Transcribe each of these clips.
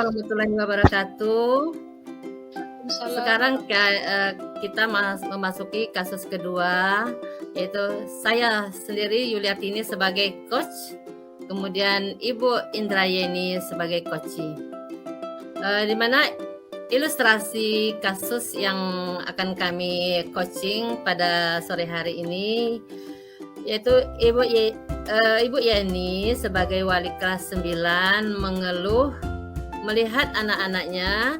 warahmatullahi wabarakatuh. Waalaikumsalam. Sekarang kita memasuki kasus kedua, yaitu saya sendiri Yuliatini sebagai coach, kemudian Ibu Indrayeni sebagai coachee. Di mana ilustrasi kasus yang akan kami coaching pada sore hari ini, yaitu Ibu Yeni sebagai wali kelas 9 mengeluh melihat anak-anaknya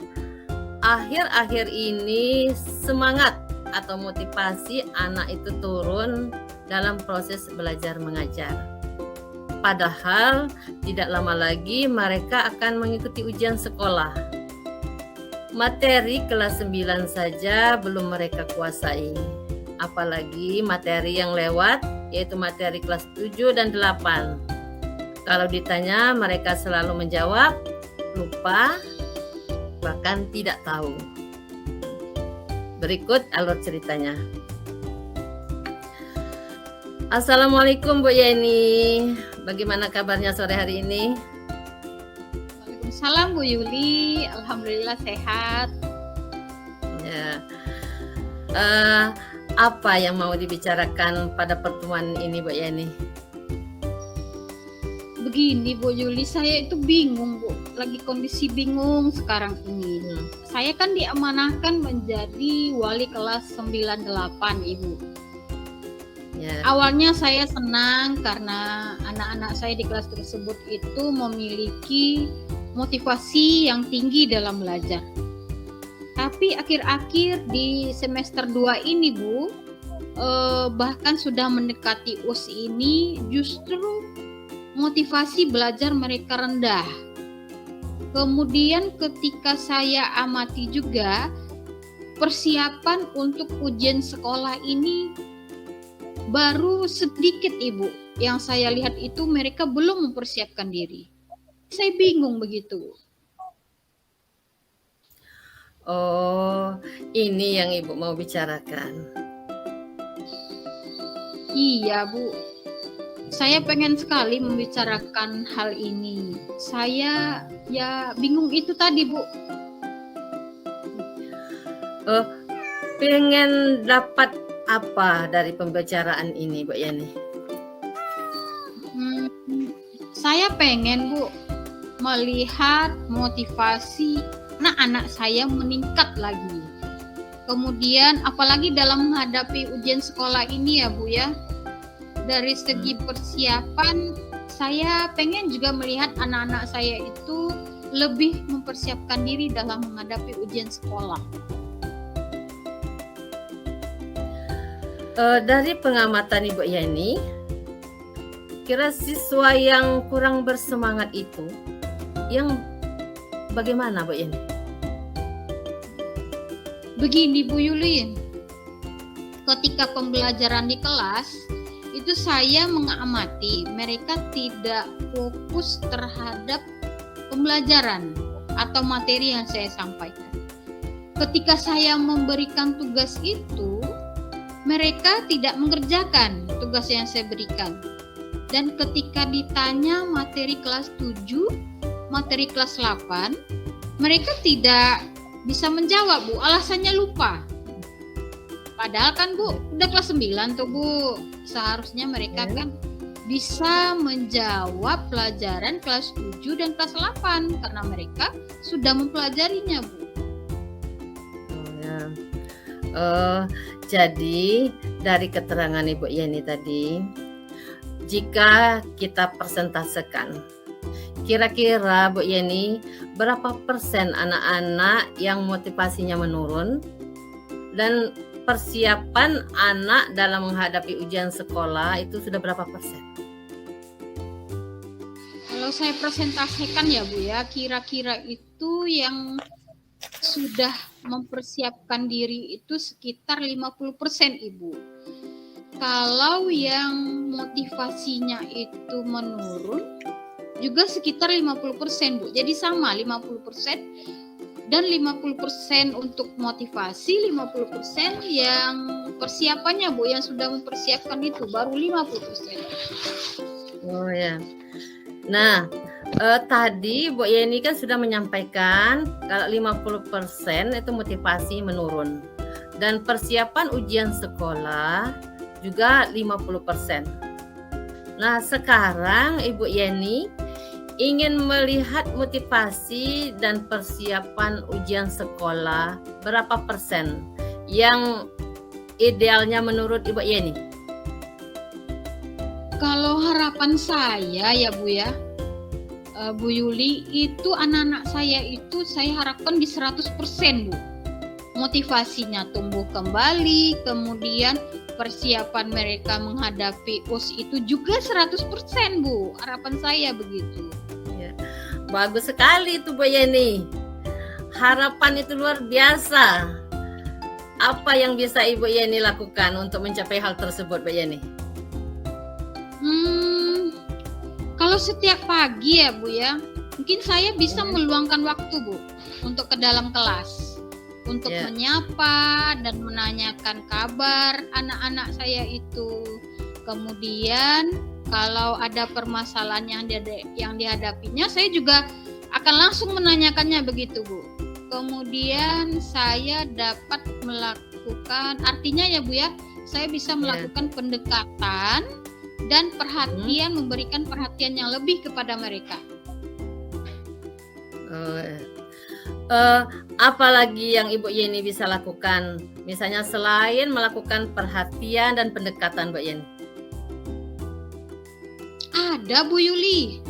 akhir-akhir ini semangat atau motivasi anak itu turun dalam proses belajar mengajar. Padahal tidak lama lagi mereka akan mengikuti ujian sekolah. Materi kelas 9 saja belum mereka kuasai. Apalagi materi yang lewat, yaitu materi kelas 7 dan 8. Kalau ditanya, mereka selalu menjawab, lupa, bahkan tidak tahu. Berikut alur ceritanya. Assalamualaikum Bu Yeni. Bagaimana kabarnya sore hari ini? Waalaikumsalam Bu Yuli. Alhamdulillah sehat. Ya. Apa yang mau dibicarakan pada pertemuan ini Bu Yeni? Begini Bu Yuli, saya itu bingung Bu. Lagi kondisi bingung sekarang ini. Saya kan diamanahkan menjadi wali kelas 98 Ibu. Ya. Awalnya saya senang karena anak-anak saya di kelas tersebut itu memiliki motivasi yang tinggi dalam belajar. Tapi akhir-akhir di semester 2 ini Bu, bahkan sudah mendekati US ini, justru motivasi belajar mereka rendah. Kemudian ketika saya amati juga persiapan untuk ujian sekolah ini baru sedikit Ibu. Yang saya lihat itu mereka belum mempersiapkan diri. Saya bingung begitu. Oh, ini yang Ibu mau bicarakan. Iya Bu, saya pengen sekali membicarakan hal ini. Saya ya bingung itu tadi Bu. Pengen dapat apa dari pembicaraan ini Bu Yani? Saya pengen Bu melihat motivasi anak-anak saya meningkat lagi. Kemudian apalagi dalam menghadapi ujian sekolah ini ya Bu ya. Dari segi persiapan, saya pengen juga melihat anak-anak saya itu lebih mempersiapkan diri dalam menghadapi ujian sekolah. Dari pengamatan Ibu Yani, kira siswa yang kurang bersemangat itu yang bagaimana Bu Yani? Begini Bu Yulin, ketika pembelajaran di kelas, itu saya mengamati mereka tidak fokus terhadap pembelajaran atau materi yang saya sampaikan. Ketika saya memberikan tugas itu, mereka tidak mengerjakan tugas yang saya berikan. Dan ketika ditanya materi kelas 7, materi kelas 8, mereka tidak bisa menjawab Bu, alasannya lupa. Padahal kan Bu, udah kelas 9 tuh Bu. Seharusnya mereka kan bisa menjawab pelajaran kelas 7 dan kelas 8 karena mereka sudah mempelajarinya Bu. Jadi dari keterangan Ibu Yeni tadi, jika kita persentasekan, kira-kira Bu Yeni berapa persen anak-anak yang motivasinya menurun dan persiapan anak dalam menghadapi ujian sekolah itu sudah berapa persen? Kalau saya presentasikan ya Bu ya, kira-kira itu yang sudah mempersiapkan diri itu sekitar 50% Ibu. Kalau yang motivasinya itu menurun juga sekitar 50% Bu. Jadi sama 50% dan 50% untuk motivasi, 50% yang persiapannya Bu, yang sudah mempersiapkan itu baru 50%. Oh ya. Nah, Tadi Bu Yeni kan sudah menyampaikan kalau 50% itu motivasi menurun dan persiapan ujian sekolah juga 50%. Nah, sekarang Ibu Yeni ingin melihat motivasi dan persiapan ujian sekolah berapa persen yang idealnya menurut Ibu Yeni? Kalau harapan saya ya Bu ya, Bu Yuli, itu anak-anak saya itu saya harapkan di 100% Bu. Motivasinya tumbuh kembali, kemudian persiapan mereka menghadapi US itu juga 100% Bu. Harapan saya begitu. Ya, bagus sekali itu Bu Yeni. Harapan itu luar biasa. Apa yang bisa Ibu Yeni lakukan untuk mencapai hal tersebut, Bu Yeni? Kalau setiap pagi ya Bu ya, mungkin saya bisa meluangkan waktu Bu untuk ke dalam kelas, untuk menyapa dan menanyakan kabar anak-anak saya itu. Kemudian kalau ada permasalahan yang dihadapinya, saya juga akan langsung menanyakannya begitu Bu. Kemudian saya dapat melakukan, artinya ya Bu ya, saya bisa melakukan pendekatan dan perhatian, memberikan perhatian yang lebih kepada mereka. Apalagi yang Ibu Yeni bisa lakukan, misalnya selain melakukan perhatian dan pendekatan, Bu Yeni? Ada Bu Yuli,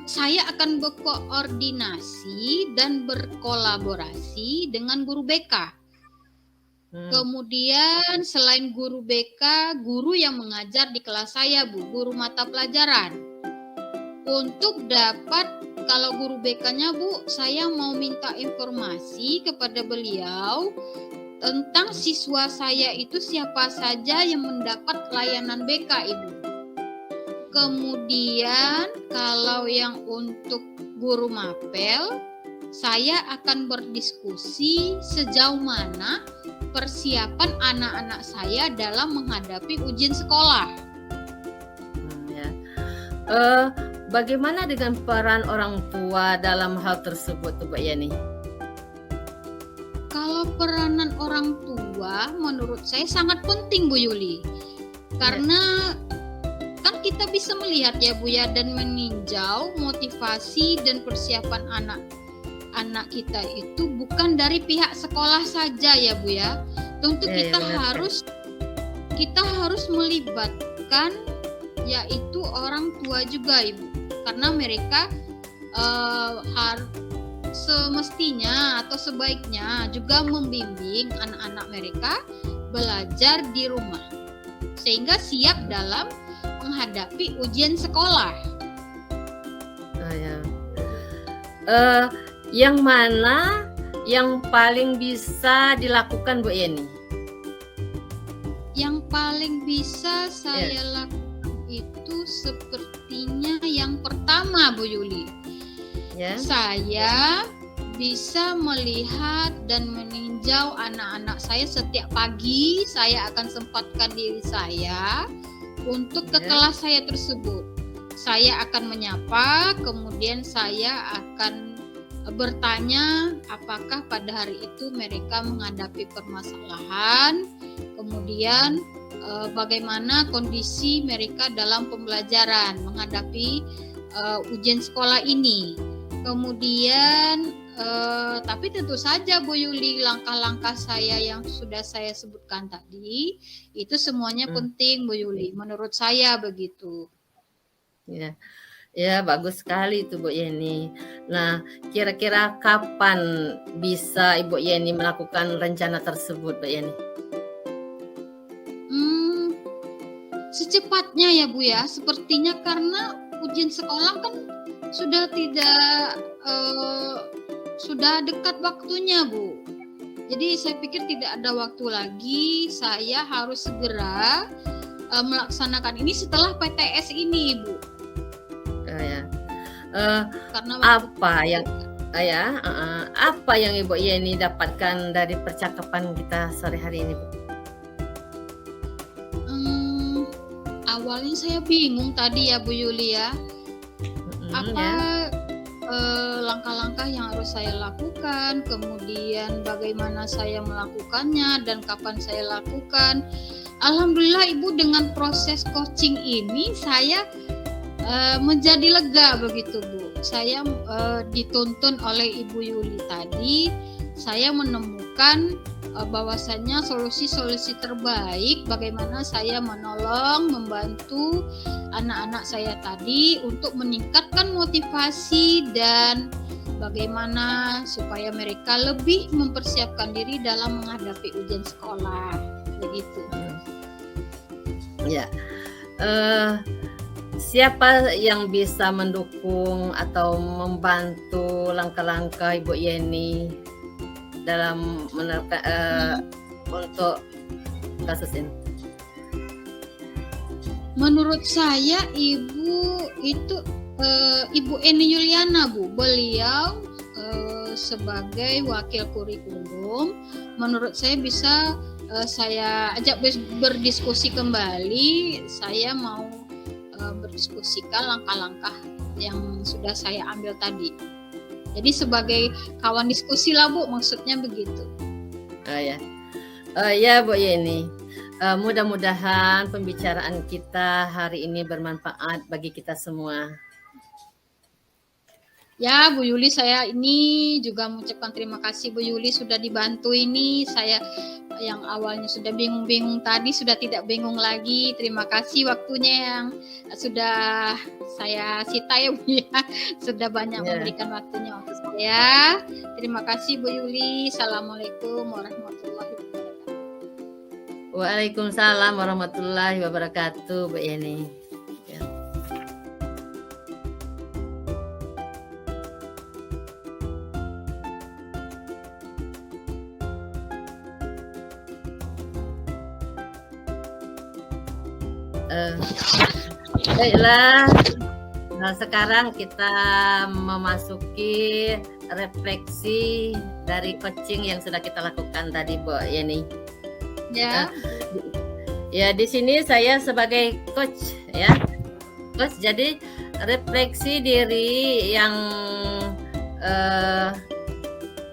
saya akan berkoordinasi dan berkolaborasi dengan guru BK. Kemudian selain guru BK, guru yang mengajar di kelas saya Bu, guru mata pelajaran. Untuk dapat, kalau guru BK-nya Bu, saya mau minta informasi kepada beliau tentang siswa saya itu siapa saja yang mendapat layanan BK Ibu. Kemudian kalau yang untuk guru mapel, saya akan berdiskusi sejauh mana persiapan anak-anak saya dalam menghadapi ujian sekolah. Bagaimana dengan peran orang tua dalam hal tersebut, Bu Yeni? Kalau peranan orang tua, menurut saya sangat penting Bu Yuli, karena kan kita bisa melihat ya Bu ya, dan meninjau motivasi dan persiapan anak kita itu bukan dari pihak sekolah saja ya Bu ya. Tentu kita harus melibatkan yaitu orang tua juga Ibu, karena mereka semestinya atau sebaiknya juga membimbing anak-anak mereka belajar di rumah sehingga siap dalam menghadapi ujian sekolah. Yang mana yang paling bisa dilakukan Bu Yeni? Yang paling bisa saya lakukan itu sepertinya yang pertama Bu Yuli. Saya bisa melihat dan meninjau anak-anak saya setiap pagi. Saya akan sempatkan diri saya untuk ke kelas saya tersebut. Saya akan menyapa, kemudian saya akan bertanya apakah pada hari itu mereka menghadapi permasalahan, kemudian bagaimana kondisi mereka dalam pembelajaran menghadapi ujian sekolah ini. Kemudian tapi tentu saja Bu Yuli, langkah-langkah saya yang sudah saya sebutkan tadi itu semuanya penting Bu Yuli, menurut saya begitu. Ya, bagus sekali itu Bu Yeni. Nah, kira-kira kapan bisa Ibu Yeni melakukan rencana tersebut, Bu Yeni? Secepatnya ya Bu ya, sepertinya karena ujian sekolah kan sudah sudah dekat waktunya Bu. Jadi saya pikir tidak ada waktu lagi, saya harus segera melaksanakan ini setelah PTS ini Bu. Karena apa yang Ibu Yeni dapatkan dari percakapan kita sore hari ini, Bu? Awalnya saya bingung tadi ya Bu Yulia. apa Ya. langkah-langkah yang harus saya lakukan, kemudian bagaimana saya melakukannya dan kapan saya lakukan. Alhamdulillah Ibu, dengan proses coaching ini saya menjadi lega begitu Bu. Saya dituntun oleh Ibu Yuli tadi, saya menemukan bahwasannya solusi-solusi terbaik bagaimana saya menolong, membantu anak-anak saya tadi untuk meningkatkan motivasi dan bagaimana supaya mereka lebih mempersiapkan diri dalam menghadapi ujian sekolah. Begitu. Ya. Siapa yang bisa mendukung atau membantu langkah-langkah Ibu Yeni dalam menerapkan untuk kasus ini? Menurut saya Ibu itu Ibu Eni Yuliana Bu. Beliau sebagai wakil kurikulum, menurut saya bisa saya ajak berdiskusi kembali. Saya mau berdiskusikan langkah-langkah yang sudah saya ambil tadi. Jadi sebagai kawan diskusi lah Bu, maksudnya begitu. Ya Bu Yeni, mudah-mudahan pembicaraan kita hari ini bermanfaat bagi kita semua. Ya Bu Yuli, saya ini juga mengucapkan terima kasih Bu Yuli sudah dibantu ini. Saya yang awalnya sudah bingung-bingung tadi sudah tidak bingung lagi. Terima kasih waktunya yang sudah saya sita ya Bu ya. Sudah banyak memberikan waktunya untuk saya. Terima kasih Bu Yuli. Assalamualaikum warahmatullahi wabarakatuh. Waalaikumsalam warahmatullahi wabarakatuh Bu Yeni. Baiklah, nah sekarang kita memasuki refleksi dari coaching yang sudah kita lakukan tadi Bu Yeni. Ya. Ya, di sini saya sebagai coach ya. Coach, jadi refleksi diri yang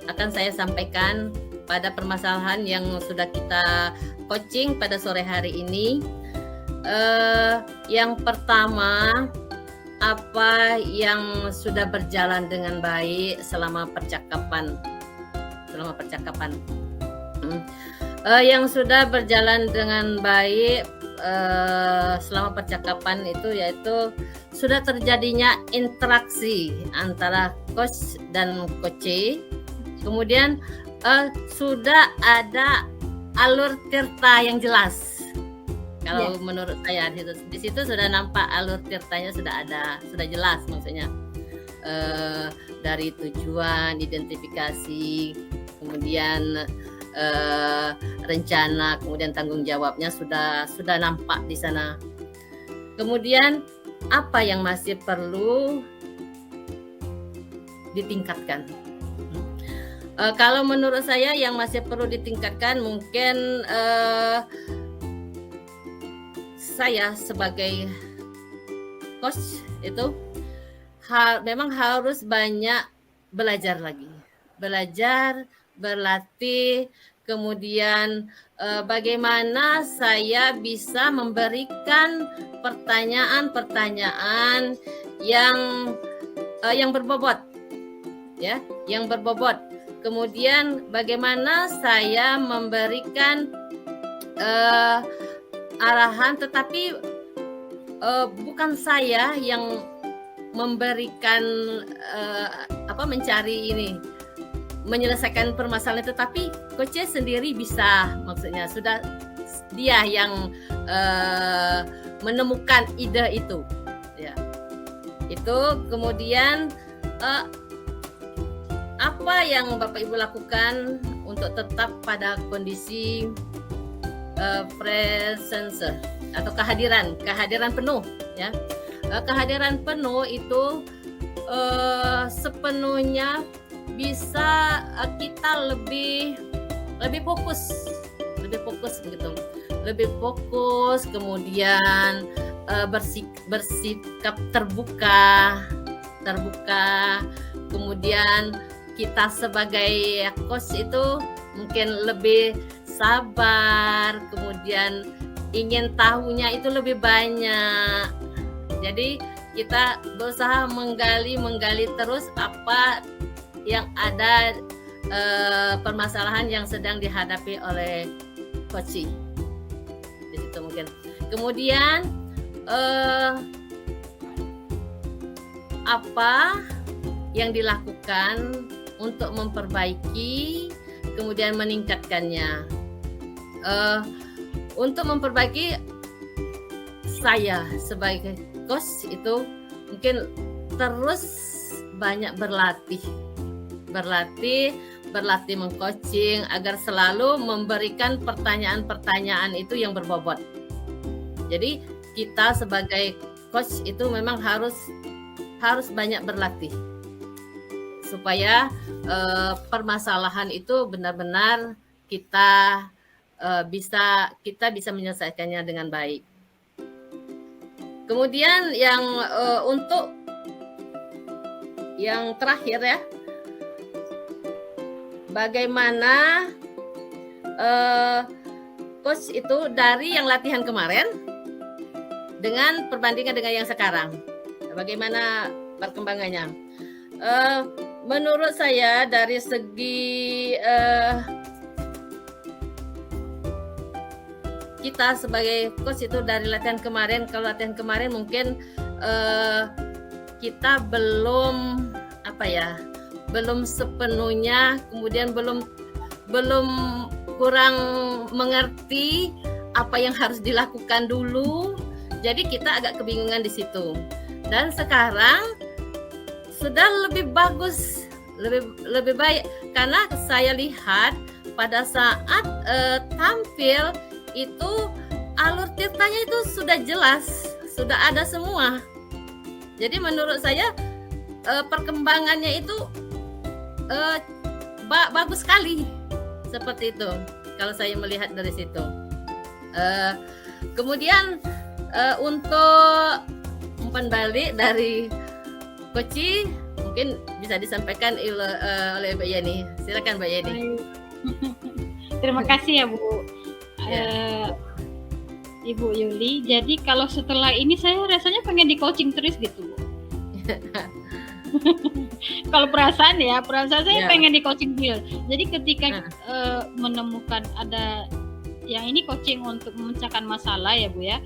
akan saya sampaikan pada permasalahan yang sudah kita coaching pada sore hari ini. Yang pertama, apa yang sudah berjalan dengan baik selama percakapan. Yang sudah berjalan dengan baik selama percakapan itu yaitu sudah terjadinya interaksi antara coach dan coachee. Kemudian sudah ada alur cerita yang jelas. Kalau menurut saya di situ sudah nampak alur ceritanya sudah jelas, maksudnya dari tujuan, identifikasi, kemudian rencana, kemudian tanggung jawabnya sudah nampak di sana. Kemudian apa yang masih perlu ditingkatkan? Kalau menurut saya yang masih perlu ditingkatkan mungkin saya sebagai coach itu memang harus banyak belajar lagi. Belajar, berlatih, kemudian bagaimana saya bisa memberikan pertanyaan-pertanyaan yang berbobot. Ya, yang berbobot. Kemudian bagaimana saya memberikan arahan, tetapi bukan saya yang memberikan menyelesaikan permasalahan, tetapi coach sendiri bisa, maksudnya sudah dia yang menemukan ide itu, ya. Itu kemudian apa yang Bapak Ibu lakukan untuk tetap pada kondisi presence atau kehadiran penuh, ya. Kehadiran penuh itu sepenuhnya bisa kita lebih fokus begitu, lebih fokus, kemudian bersikap terbuka, terbuka. Kemudian kita sebagai coach itu mungkin lebih sabar, kemudian ingin tahunya itu lebih banyak. Jadi kita berusaha menggali terus apa yang ada, permasalahan yang sedang dihadapi oleh coachee. Di situ mungkin. Kemudian apa yang dilakukan untuk memperbaiki, kemudian meningkatkannya. Untuk memperbaiki, saya sebagai coach itu mungkin terus banyak berlatih mengcoaching agar selalu memberikan pertanyaan-pertanyaan itu yang berbobot. Jadi kita sebagai coach itu memang harus banyak berlatih supaya permasalahan itu benar-benar kita bisa menyelesaikannya dengan baik. Kemudian yang untuk yang terakhir ya, bagaimana coach itu dari yang latihan kemarin dengan perbandingan dengan yang sekarang, bagaimana perkembangannya? Menurut saya dari segi kita sebagai coach itu dari latihan kemarin, kalau latihan kemarin mungkin kita belum sepenuhnya, kemudian belum kurang mengerti apa yang harus dilakukan dulu. Jadi kita agak kebingungan di situ. Dan sekarang sudah lebih bagus, lebih baik, karena saya lihat pada saat tampil itu alur tirtanya itu sudah jelas, sudah ada semua. Jadi menurut saya perkembangannya itu bagus sekali, seperti itu kalau saya melihat dari situ. Kemudian untuk umpan balik dari coachee mungkin bisa disampaikan oleh Mbak Yeni. Silakan Mbak Yeni. Terima kasih ya Bu. Ibu Yuli. Jadi kalau setelah ini saya rasanya pengen di coaching terus gitu Bu. Kalau perasaan saya pengen di coaching terus. Jadi ketika menemukan ada yang ini coaching untuk memecahkan masalah ya Bu ya.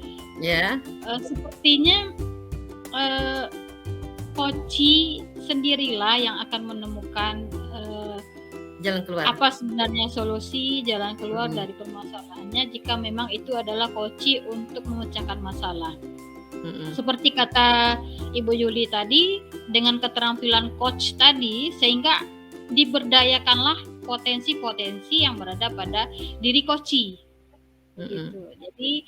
Sepertinya coachee sendirilah yang akan menemukan jalan keluar. Apa sebenarnya solusi jalan keluar dari permasalahannya jika memang itu adalah coachee untuk memecahkan masalah. Seperti kata Ibu Yuli tadi, dengan keterampilan coach tadi sehingga diberdayakanlah potensi-potensi yang berada pada diri coachee. Gitu. Jadi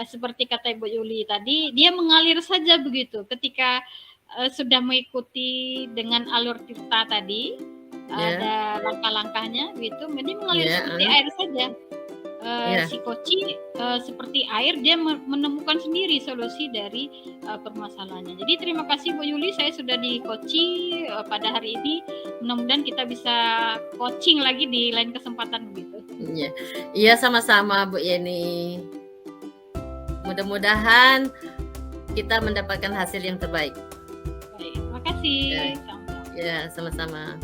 seperti kata Ibu Yuli tadi, dia mengalir saja begitu. Ketika sudah mengikuti dengan alur tirta tadi, ada langkah-langkahnya gitu, jadi mengalir seperti air saja. Si coachee seperti air, dia menemukan sendiri solusi dari permasalahannya. Jadi terima kasih Bu Yuli, saya sudah di coachee pada hari ini. Mudah-mudahan kita bisa coaching lagi di lain kesempatan begitu. Iya, sama-sama Bu Yeni. Mudah-mudahan kita mendapatkan hasil yang terbaik. Baik, terima kasih. Ya, sama-sama.